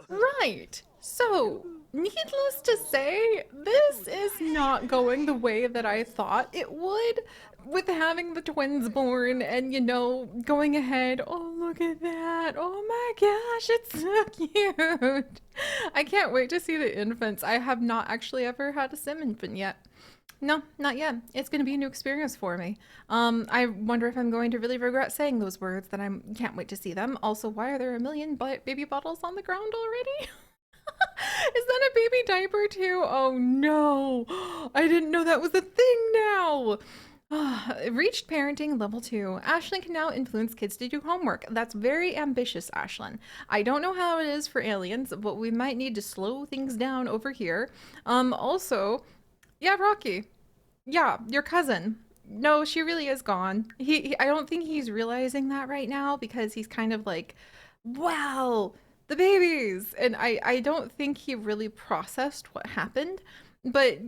Right. So, needless to say, this is not going the way that I thought it would with having the twins born and, going ahead. Oh, look at that. Oh my gosh, it's so cute. I can't wait to see the infants. I have not actually ever had a sim infant yet. No, not yet. It's going to be a new experience for me. I wonder if I'm going to really regret saying those words that I can't wait to see them. Also, why are there a million baby bottles on the ground already? Is that a baby diaper too? Oh no. I didn't know that was a thing now. Reached parenting level 2. Ashlyn can now influence kids to do homework. That's very ambitious, Ashlyn. I don't know how it is for aliens, but we might need to slow things down over here. Also, yeah, Rocky. Yeah, your cousin. No, she really is gone. I don't think he's realizing that right now because he's kind of like, wow, the babies. And I don't think he really processed what happened. But,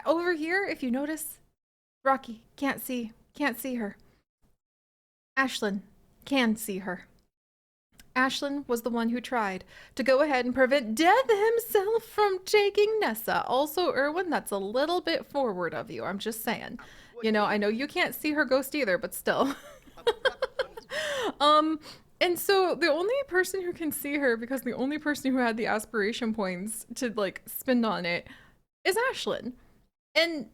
over here, if you notice, Rocky can't see her. Ashlyn can see her. Ashlyn was the one who tried to go ahead and prevent Death himself from taking Nessa. Also, Erwin, that's a little bit forward of you. I'm just saying. I know you can't see her ghost either, but still. um, and so the only person who can see her, because the only person who had the aspiration points to like spend on it, is Ashlyn. And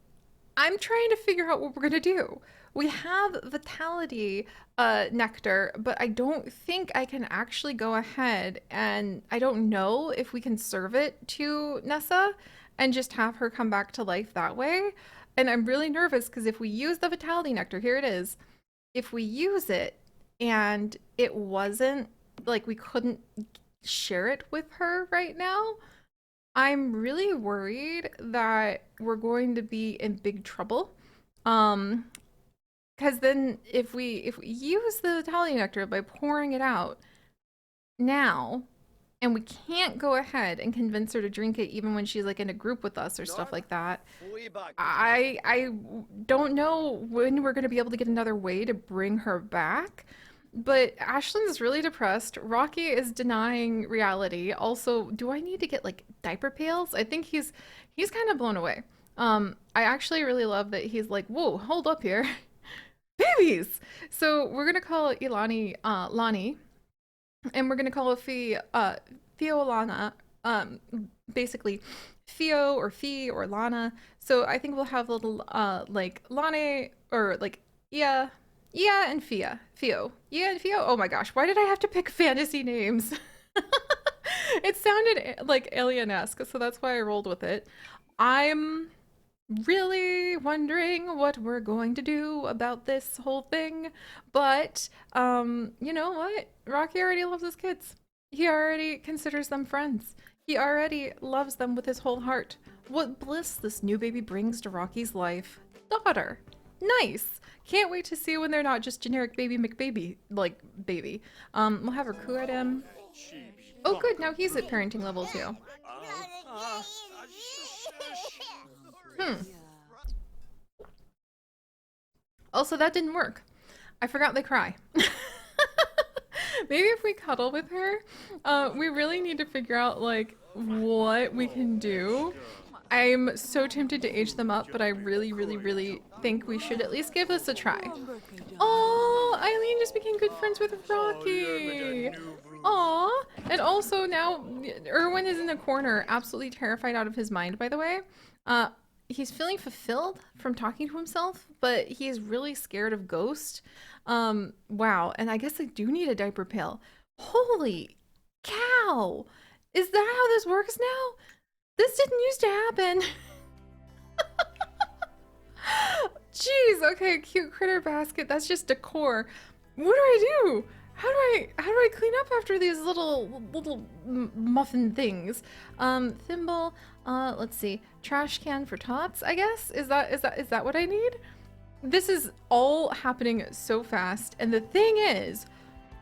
I'm trying to figure out what we're gonna do. We have Vitality nectar, but I don't think I can actually go ahead and I don't know if we can serve it to Nessa and just have her come back to life that way. And I'm really nervous because if we use the Vitality nectar, here it is. If we use it and it wasn't like we couldn't share it with her right now, I'm really worried that we're going to be in big trouble. Um, because then if we use the Italian nectar by pouring it out now, and we can't go ahead and convince her to drink it even when she's like in a group with us or stuff like that, I don't know when we're gonna be able to get another way to bring her back. But Ashlyn's really depressed. Rocky is denying reality. Also, do I need to get like diaper pails? I think he's kind of blown away. I actually really love that he's like, whoa, hold up here. Babies! So we're gonna call Ilani Lani, and we're gonna call Fee Fiolana. Basically Fio or Fee or Lana. So I think we'll have little like Lani or like yeah, yeah and Fia. Fio. Yeah and Fio. Oh my gosh, why did I have to pick fantasy names? It sounded like alien-esque, so that's why I rolled with it. I'm really wondering what we're going to do about this whole thing. But you know what? Rocky already loves his kids. He already considers them friends. He already loves them with his whole heart. What bliss this new baby brings to Rocky's life. Daughter. Nice. Can't wait to see when they're not just generic baby McBaby like baby. We'll have her coo at him. Oh good, now he's at parenting level too. Hmm. Also, that didn't work. I forgot they cry. Maybe if we cuddle with her, we really need to figure out like what we can do. I'm so tempted to age them up, but I really, really, really think we should at least give this a try. Oh, Eileen just became good friends with Rocky. Aw, and also now Erwin is in the corner, absolutely terrified out of his mind, by the way. Uh, he's feeling fulfilled from talking to himself, but he is really scared of Ghost. Wow, and I guess I do need a diaper pail. Holy cow! Is that how this works now? This didn't used to happen. Jeez, okay, cute critter basket. That's just decor. What do I do? How do I clean up after these little muffin things? Thimble, let's see. Trash can for tots, I guess? Is that what I need? This is all happening so fast, and the thing is,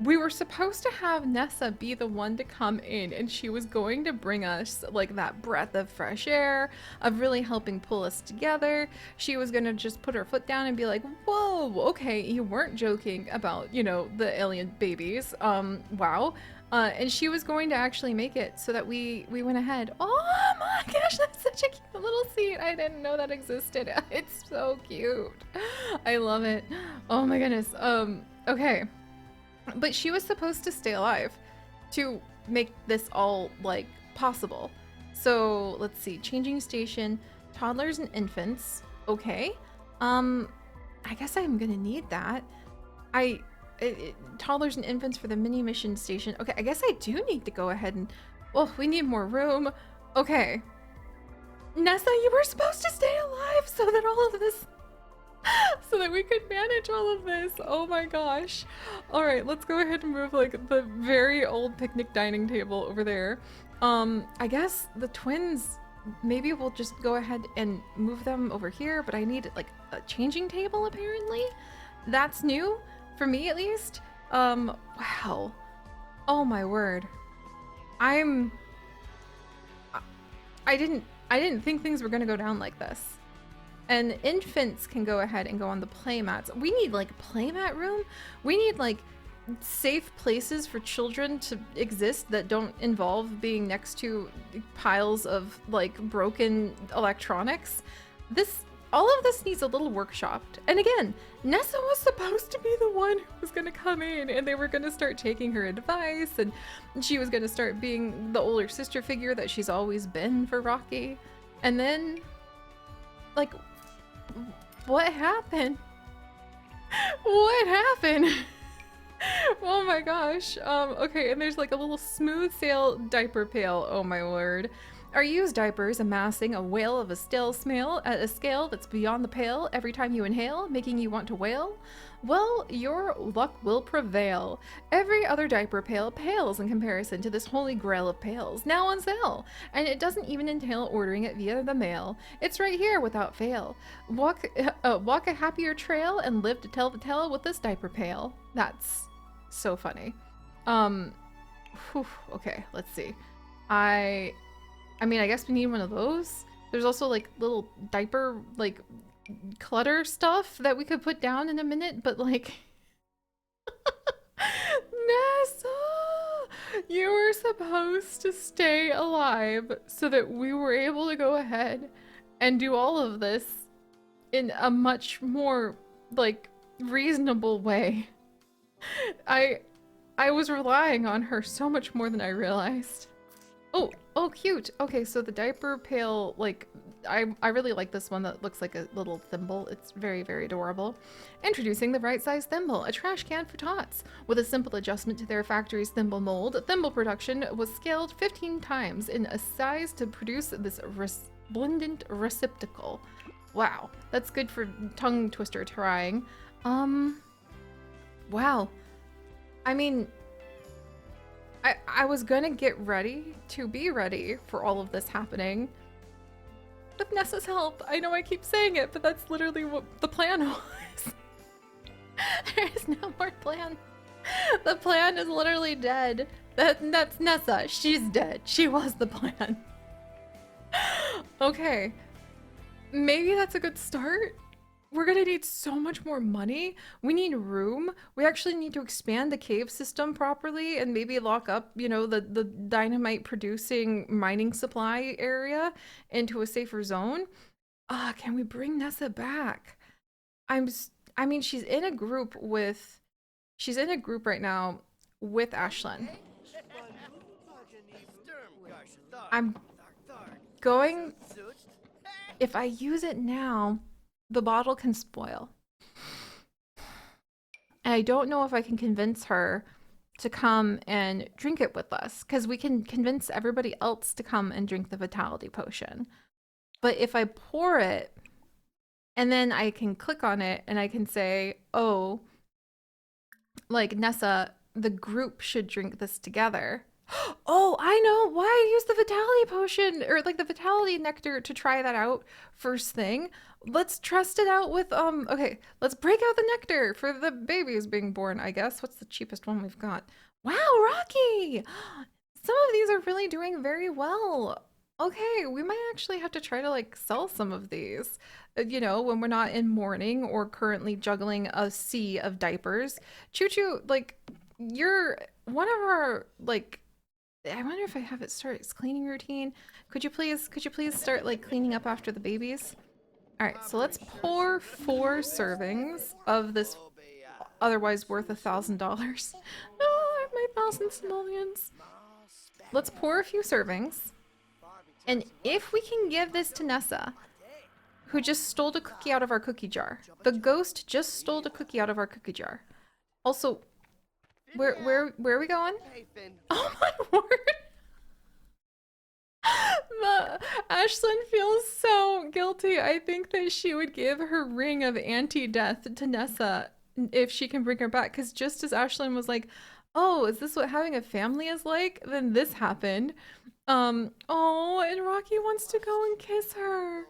we were supposed to have Nessa be the one to come in, and she was going to bring us like that breath of fresh air, of really helping pull us together. She was gonna just put her foot down and be like, whoa, okay, you weren't joking about, you know, the alien babies. Wow. And she was going to actually make it so that we went ahead. Oh my gosh, that's such a cute little seat. I didn't know that existed. It's so cute. I love it. Oh my goodness. Okay. But she was supposed to stay alive to make this all like possible. So let's see, changing station, toddlers and infants. Okay. I guess I'm gonna need that. Toddlers and infants for the mini mission station. Okay, I guess I do need to go ahead and, well, we need more room. Okay. Nessa, you were supposed to stay alive so that all of this, so that we could manage all of this. Oh my gosh. All right, let's go ahead and move like the very old picnic dining table over there. I guess the twins, maybe we'll just go ahead and move them over here, but I need like a changing table apparently. That's new. For me, at least. Wow. Oh my word. I didn't think things were gonna go down like this. And infants can go ahead and go on the play mats. We need like a play mat room. We need like safe places for children to exist that don't involve being next to piles of like broken electronics. All of this needs a little workshopped. And again, Nessa was supposed to be the one who was gonna come in and they were gonna start taking her advice and she was gonna start being the older sister figure that she's always been for Rocky. And then, like, what happened? What happened? Oh my gosh. Okay, and there's like a little smooth sail diaper pail. Oh my word. Are used diapers amassing a whale of a stale smell at a scale that's beyond the pale every time you inhale, making you want to wail? Well, your luck will prevail. Every other diaper pail pales in comparison to this holy grail of pails, now on sale. And it doesn't even entail ordering it via the mail. It's right here without fail. Walk a happier trail and live to tell the tale with this diaper pail. That's so funny. Okay, let's see. I mean, I guess we need one of those. There's also like little diaper, like clutter stuff that we could put down in a minute, but like, Nessa, you were supposed to stay alive so that we were able to go ahead and do all of this in a much more like reasonable way. I was relying on her so much more than I realized. Oh, cute. Okay, so the diaper pail, like, I really like this one that looks like a little thimble. It's very, very adorable. Introducing the right size thimble, a trash can for tots. With a simple adjustment to their factory's thimble mold, thimble production was scaled 15 times in a size to produce this resplendent receptacle. Wow, that's good for tongue twister trying. Wow. I mean, I was gonna get ready to be ready for all of this happening with Nessa's help. I know I keep saying it, but that's literally what the plan was. There is no more plan. The plan is literally dead. That's Nessa. She's dead. She was the plan. Okay. Maybe that's a good start. We're gonna need so much more money. We need room. We actually need to expand the cave system properly and maybe lock up, you know, the dynamite producing mining supply area into a safer zone. Can we bring Nessa back? I mean, she's in a group right now with Ashlyn. I'm going, if I use it now, the bottle can spoil. And I don't know if I can convince her to come and drink it with us, because we can convince everybody else to come and drink the vitality potion. But if I pour it, and then I can click on it and I can say, oh, like Nessa, the group should drink this together. Oh, I know why I use the vitality potion or like the vitality nectar to try that out first thing. Let's trust it out with okay, let's break out the nectar for the babies being born, I guess. What's the cheapest one we've got? Wow, Rocky! Some of these are really doing very well. Okay, we might actually have to try to like sell some of these. You know, when we're not in mourning or currently juggling a sea of diapers. Choo Choo, like you're one of our like I wonder if I have it start its cleaning routine. Could you please start like cleaning up after the babies? All right, so let's pour 4 servings of this otherwise worth $1,000. Oh, I have my thousand simoleons. Let's pour a few servings. And if we can give this to Nessa, who just stole a cookie out of our cookie jar. The ghost just stole a cookie out of our cookie jar. Also, where are we going? Oh my word. Ashlyn feels so guilty. I think that she would give her ring of anti-death to Nessa if she can bring her back. Because just as Ashlyn was like, "Oh, is this what having a family is like?" Then this happened. Oh, and Rocky wants to go and kiss her.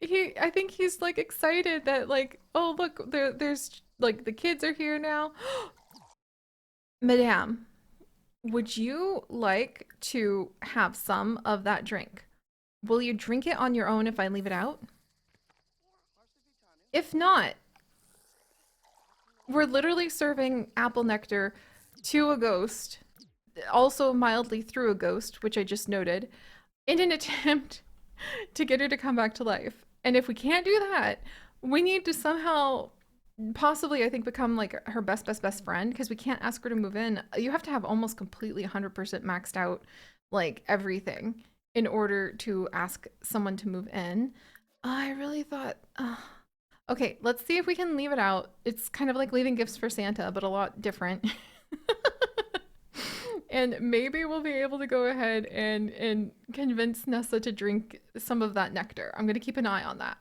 I think he's like excited that like, oh look, there's like the kids are here now. Madame, would you like to have some of that drink? Will you drink it on your own if I leave it out? If not, we're literally serving apple nectar to a ghost, also mildly through a ghost, which I just noted, in an attempt to get her to come back to life. And if we can't do that, we need to somehow possibly I think become like her best friend because we can't ask her to move in. You have to have almost completely 100% maxed out like everything in order to ask someone to move in. I really thought okay, let's see if we can leave it out. It's kind of like leaving gifts for Santa, but a lot different. And maybe we'll be able to go ahead and convince Nessa to drink some of that nectar. I'm gonna keep an eye on that.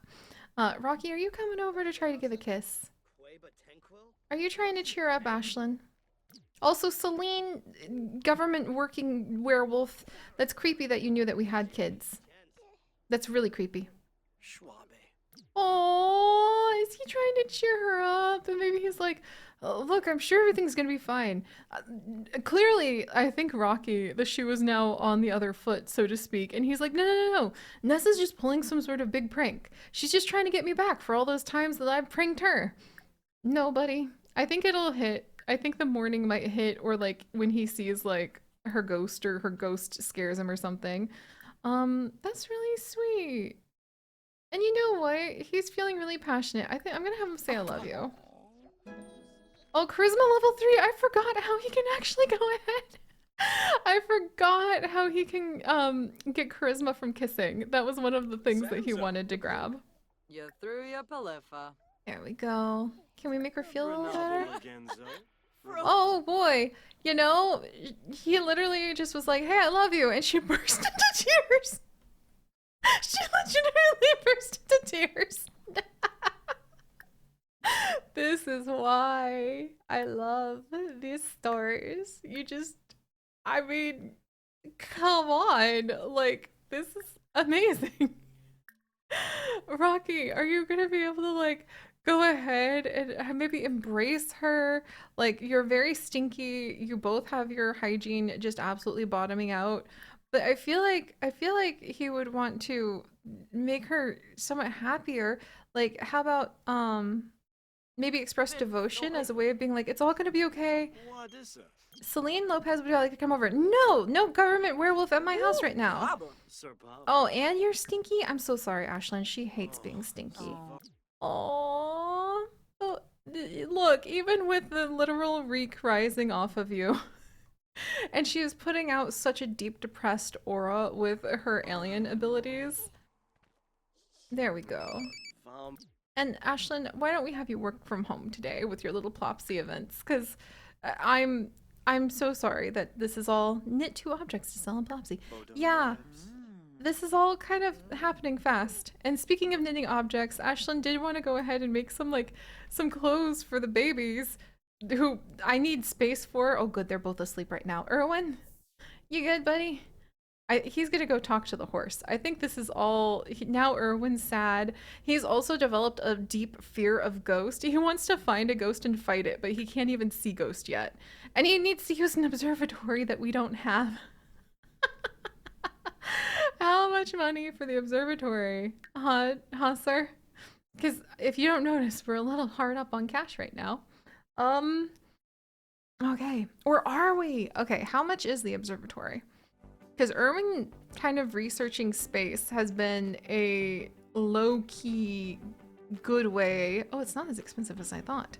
Rocky, are you coming over to try to give a kiss? Are you trying to cheer up Ashlyn? Also, Celine, government working werewolf. That's creepy that you knew that we had kids. That's really creepy. Oh, is he trying to cheer her up? And maybe he's like, oh, look, I'm sure everything's gonna be fine. Clearly, I think Rocky, the shoe is now on the other foot, so to speak. And he's like, no. Nessa's just pulling some sort of big prank. She's just trying to get me back for all those times that I've pranked her. No, buddy. I think it'll hit. I think the morning might hit, or like when he sees like her ghost or her ghost scares him or something. That's really sweet. And you know what? He's feeling really passionate. I think I'm gonna have him say I love you. Oh, charisma level 3. I forgot how he can actually go ahead. I forgot how he can get charisma from kissing. That was one of the things that he wanted to grab. You threw your palifa. There we go. Can we make her feel a little better? Oh boy. You know, he literally just was like, hey, I love you. And she burst into tears. She legitimately burst into tears. This is why I love these stories. I mean, come on. Like, this is amazing. Rocky, are you gonna be able to, like, go ahead and maybe embrace her? Like, you're very stinky. You both have your hygiene just absolutely bottoming out. But I feel like he would want to make her somewhat happier. Like, how about maybe express devotion as a way of being like, it's all gonna be okay. Celine Lopez would like to come over. No government werewolf at my house right now. Oh, and you're stinky? I'm so sorry, Ashlyn. She hates being stinky. Oh, look, even with the literal reek rising off of you. And she is putting out such a deep depressed aura with her alien abilities. There we go. And Ashlyn, why don't we have you work from home today with your little Plopsy events? Because I'm so sorry that this is all knit two objects to sell in Plopsy. Yeah, this is all kind of happening fast. And speaking of knitting objects, Ashlyn did want to go ahead and make some clothes for the babies who I need space for. Oh good, they're both asleep right now. Erwin, You good, buddy? He's gonna go talk to the horse. I think this is all. Now Erwin's sad. He's also developed a deep fear of ghost. He wants to find a ghost and fight it, but he can't even see ghost yet. And he needs to use an observatory that we don't have. How much money for the observatory? Sir? Because if you don't notice, we're a little hard up on cash right now. Um, okay. Or are we? Okay, how much is the observatory? Because Erwin kind of researching space has been a low-key good way. Oh, it's not as expensive as I thought.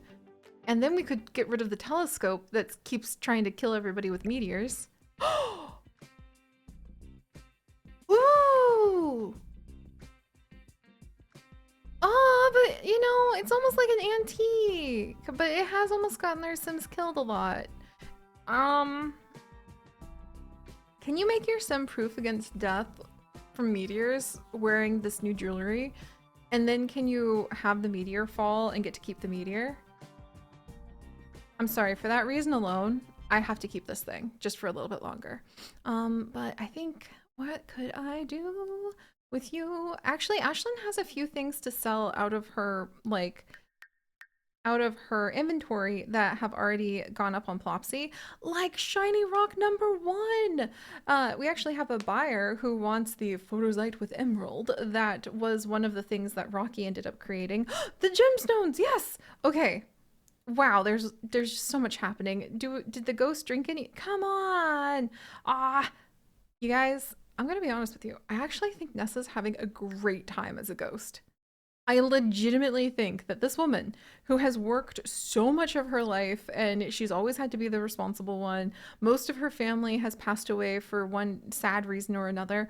And then we could get rid of the telescope that keeps trying to kill everybody with meteors. Ooh! Oh, but you know, it's almost like an antique, but it has almost gotten our Sims killed a lot. Um, can you make your Sim proof against death from meteors wearing this new jewelry? And then can you have the meteor fall and get to keep the meteor? I'm sorry, for that reason alone, I have to keep this thing just for a little bit longer. But I think, what could I do with you? Actually, Ashlyn has a few things to sell out of her, like, out of her inventory that have already gone up on Plopsy, like shiny rock number 1. We actually have a buyer who wants the photosite with emerald. That was one of the things that Rocky ended up creating. The gemstones, yes. Okay. Wow, there's just so much happening. Did the ghost drink any? Come on. Ah, you guys, I'm gonna be honest with you. I actually think Nessa's having a great time as a ghost. I legitimately think that this woman who has worked so much of her life and she's always had to be the responsible one, most of her family has passed away for one sad reason or another.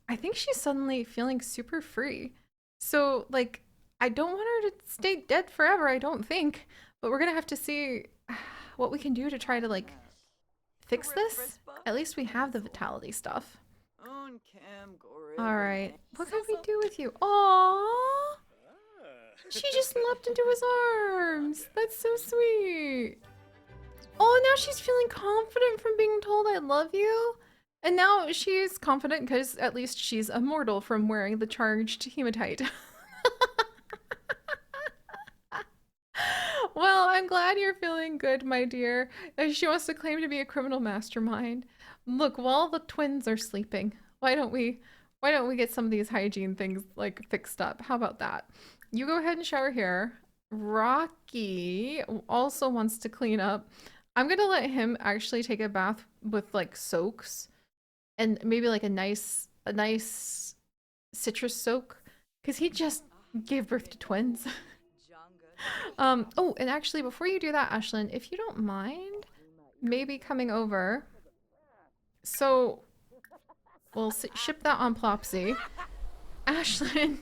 I think she's suddenly feeling super free. So, like, I don't want her to stay dead forever, I don't think. But we're gonna have to see what we can do to try to, like, fix this. At least we have the vitality stuff. Alright, what can we do with you? Aww! She just leapt into his arms. That's so sweet. Oh, now she's feeling confident from being told I love you. And now she's confident because at least she's immortal from wearing the charged hematite. Well, I'm glad you're feeling good, my dear. She wants to claim to be a criminal mastermind. Look, while the twins are sleeping, why don't we get some of these hygiene things like fixed up? How about that? You go ahead and shower here. Rocky also wants to clean up. I'm gonna let him actually take a bath with like soaks and maybe like a nice citrus soak because he just gave birth to twins. Oh, and actually before you do that, Ashlyn, if you don't mind, maybe coming over. So we'll ship that on Plopsy. Ashlyn,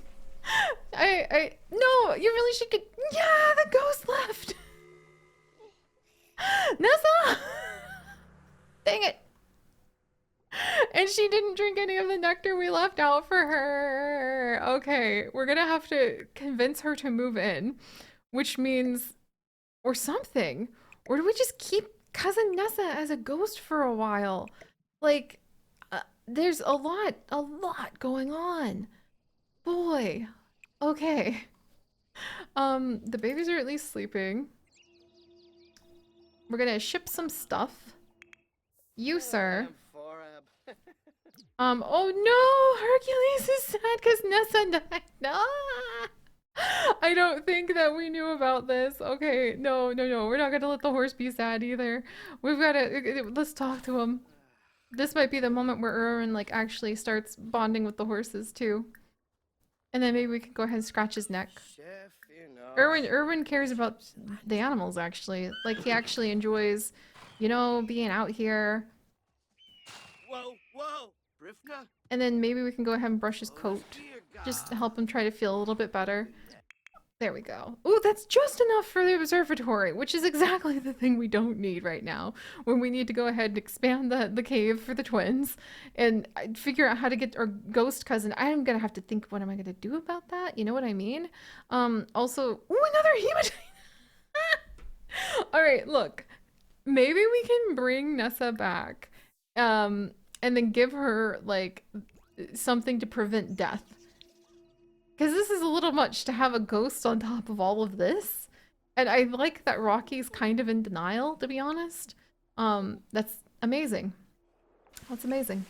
no, you really should get, yeah, the ghost left. Nessa! Dang it. And she didn't drink any of the nectar we left out for her. Okay, we're gonna have to convince her to move in, which means, or something. Or do we just keep Cousin Nessa as a ghost for a while? Like, there's a lot going on. Boy. Okay. The babies are at least sleeping. We're gonna ship some stuff. You, sir. Oh no! Hercules is sad because Nessa died. No! I don't think that we knew about this. Okay, no, no, no. We're not gonna let the horse be sad either. We've gotta, let's talk to him. This might be the moment where Erwin, like, actually starts bonding with the horses, too. And then maybe we can go ahead and scratch his neck. Erwin cares about the animals, actually. Like, he actually enjoys, you know, being out here. And then maybe we can go ahead and brush his coat. Just to help him try to feel a little bit better. There we go. Ooh, that's just enough for the observatory, which is exactly the thing we don't need right now. When we need to go ahead and expand the cave for the twins and figure out how to get our ghost cousin. I'm gonna have to think, what am I gonna do about that? You know what I mean? Also, ooh, another hematite! All right, look. Maybe we can bring Nessa back. and then give her like something to prevent death. Because this is a little much to have a ghost on top of all of this. And I like that Rocky's kind of in denial, to be honest. That's amazing. That's amazing.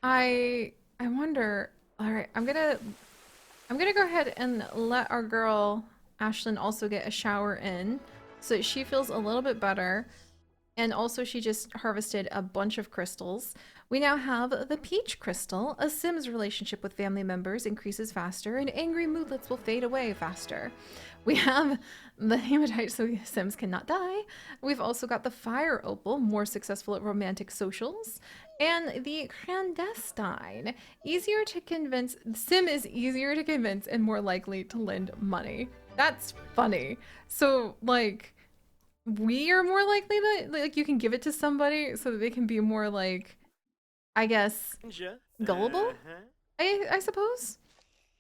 I wonder. All right, I'm gonna go ahead and let our girl Ashlyn also get a shower in, so she feels a little bit better. And also, she just harvested a bunch of crystals. We now have the Peach Crystal. A Sim's relationship with family members increases faster, and angry moodlets will fade away faster. We have the Hematite, so Sims cannot die. We've also got the Fire Opal, more successful at romantic socials. And the Clandestine, easier to convince. Sim is easier to convince and more likely to lend money. That's funny. So, like, we are more likely to like you can give it to somebody so that they can be more like I guess gullible. I suppose.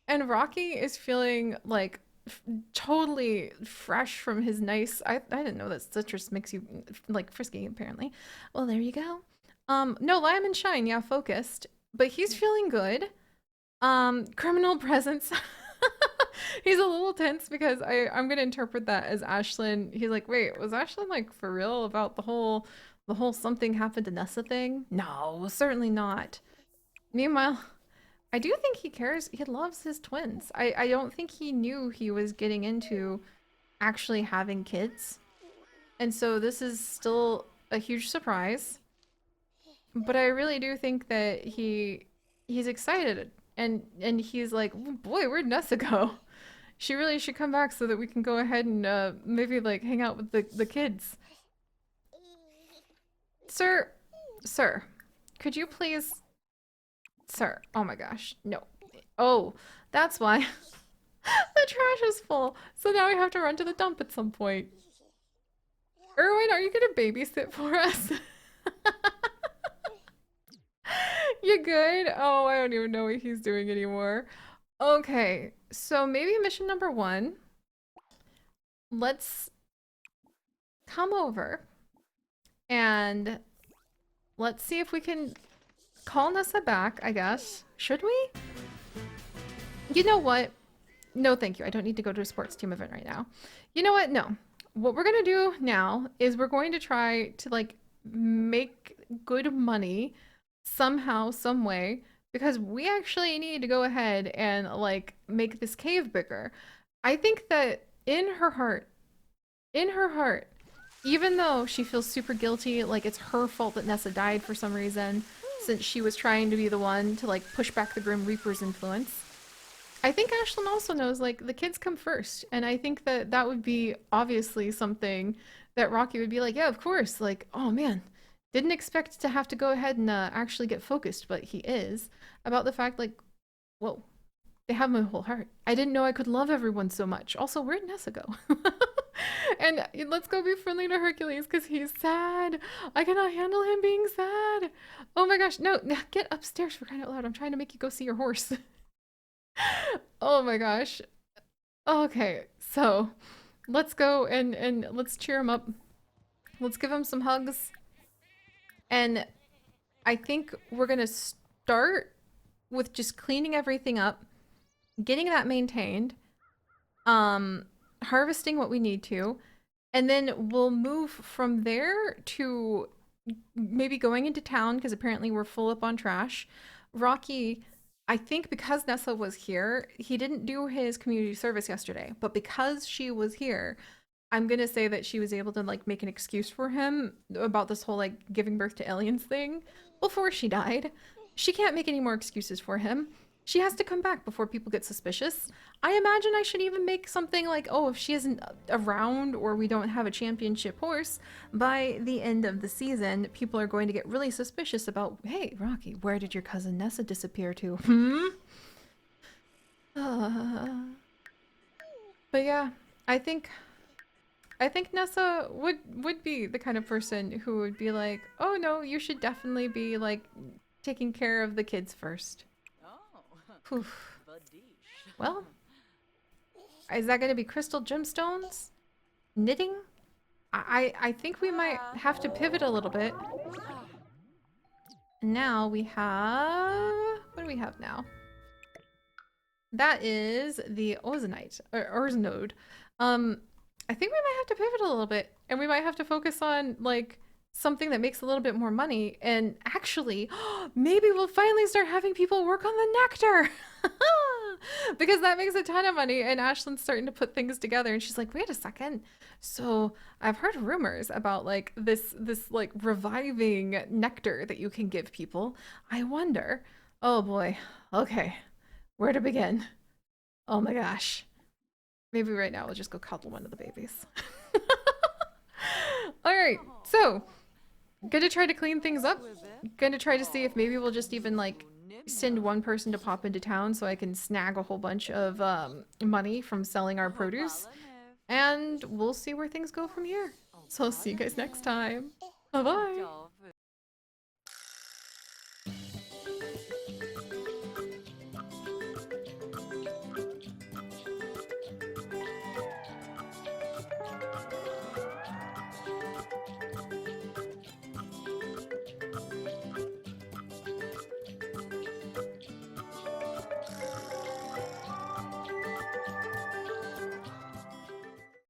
And Rocky is feeling like totally fresh from his nice. I didn't know that citrus makes you like frisky apparently. Well, there you go. No, lime and shine, yeah, focused, but he's feeling good. Criminal presence. He's a little tense because I'm gonna interpret that as Ashlyn. He's like, wait, was Ashlyn like for real about the whole something happened to Nessa thing? No, certainly not. Meanwhile, I do think he cares. He loves his twins. I don't think he knew he was getting into actually having kids. And so this is still a huge surprise. But I really do think that he's excited and he's like, boy, where'd Nessa go? She really should come back so that we can go ahead and maybe like hang out with the kids. Sir, sir, could you please, sir? Oh my gosh, no. Oh, that's why the trash is full. So now we have to run to the dump at some point. Erwin, are you gonna babysit for us? You good? Oh, I don't even know what he's doing anymore. Okay, so maybe mission number one. Let's come over and let's see if we can call Nessa back, I guess. Should we? You know what? No, thank you. I don't need to go to a sports team event right now. You know what? No. What we're gonna do now is we're going to try to like make good money somehow, some way, because we actually need to go ahead and like make this cave bigger. I think that in her heart, even though she feels super guilty, like it's her fault that Nessa died for some reason, since she was trying to be the one to like push back the Grim Reaper's influence. I think Ashlyn also knows like the kids come first, and I think that that would be obviously something that Rocky would be like, yeah, of course. Like, oh man, didn't expect to have to go ahead and actually get focused, but he is about the fact like, whoa, they have my whole heart. I didn't know I could love everyone so much. Also, where'd Nessa go? And let's go be friendly to Hercules because he's sad. I cannot handle him being sad. Oh my gosh, no, get upstairs for crying out loud. I'm trying to make you go see your horse. Oh my gosh. Okay, so let's go and let's cheer him up. Let's give him some hugs. And I think we're gonna start with just cleaning everything up, getting that maintained, harvesting what we need to, and then we'll move from there to maybe going into town because apparently we're full up on trash. Rocky, I think because Nessa was here, he didn't do his community service yesterday, but because she was here, I'm gonna say that she was able to like make an excuse for him about this whole like giving birth to aliens thing before she died. She can't make any more excuses for him. She has to come back before people get suspicious. I imagine I should even make something like, oh, if she isn't around or we don't have a championship horse, by the end of the season, people are going to get really suspicious about, hey, Rocky, where did your cousin Nessa disappear to? Uh, but yeah, I think I think Nessa would be the kind of person who would be like, "Oh no, you should definitely be like taking care of the kids first." Oh, Whew. Badish. Well, is that going to be crystal gemstones? Knitting? I think we might have to pivot a little bit. now we have, what do we have now? That is the ozonite or orsnode. I think we might have to pivot a little bit, and we might have to focus on like something that makes a little bit more money. And actually, maybe we'll finally start having people work on the nectar. Because that makes a ton of money, and Ashlyn's starting to put things together, and she's like, wait a second, so I've heard rumors about like this like reviving nectar that you can give people. I wonder, oh boy, okay, where to begin? Oh my gosh, maybe right now we'll just go cuddle one of the babies. All right, so gonna try to clean things up. Gonna try to see if maybe we'll just even like send one person to pop into town so I can snag a whole bunch of money from selling our produce. And we'll see where things go from here. So I'll see you guys next time. Bye bye.